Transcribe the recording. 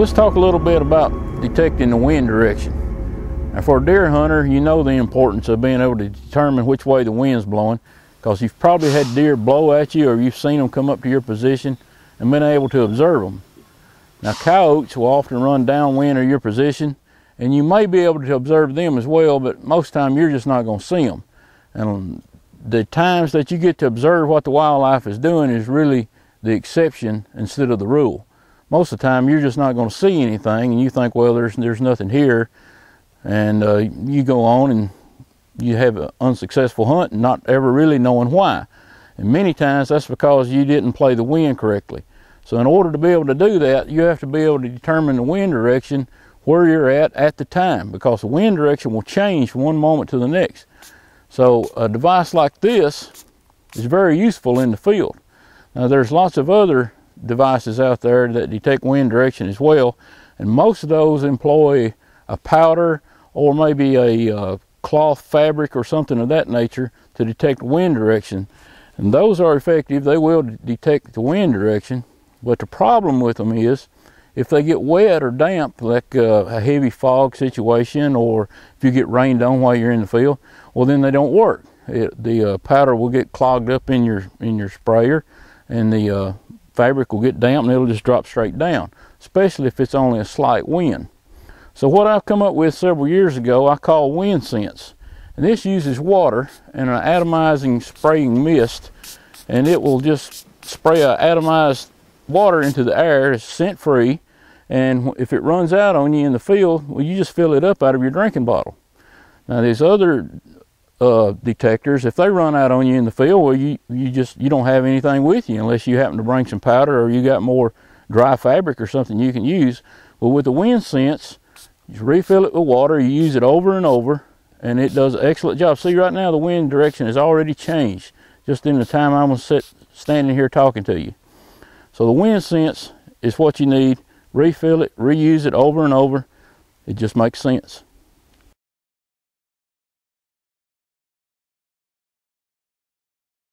let's talk a little bit about detecting the wind direction. Now, for a deer hunter, you know the importance of being able to determine which way the wind's blowing, because you've probably had deer blow at you, or you've seen them come up to your position and been able to observe them. Now, coyotes will often run downwind of your position, and you may be able to observe them as well, but most of the time you're just not going to see them. And the times that you get to observe what the wildlife is doing is really the exception instead of the rule. Most of the time you're just not going to see anything, and you think, well, there's nothing here, and you go on and you have an unsuccessful hunt and not ever really knowing why. And many times that's because you didn't play the wind correctly. So in order to be able to do that, you have to be able to determine the wind direction where you're at the time, because the wind direction will change from one moment to the next. So a device like this is very useful in the field. Now, there's lots of other devices out there that detect wind direction as well, and most of those employ a powder or maybe a cloth fabric or something of that nature to detect wind direction. And those are effective. They will detect the wind direction, but the problem with them is if they get wet or damp, like a heavy fog situation, or if you get rained on while you're in the field, well, then they don't work. The powder will get clogged up in your sprayer, and the fabric will get damp and it'll just drop straight down, especially if it's only a slight wind. So what I've come up with several years ago, I call Wind Sense. And this uses water and an atomizing spraying mist, and it will just spray an atomized water into the air. It's scent free, and if it runs out on you in the field, well, you just fill it up out of your drinking bottle. Now, these other detectors, if they run out on you in the field, well, you don't have anything with you unless you happen to bring some powder or you got more dry fabric or something you can use. Well, with the Wind Sense, you refill it with water, you use it over and over, and it does an excellent job. See, right now the wind direction has already changed just in the time I'm going to standing here talking to you. So the Wind Sense is what you need. Refill it, reuse it over and over. It just makes sense.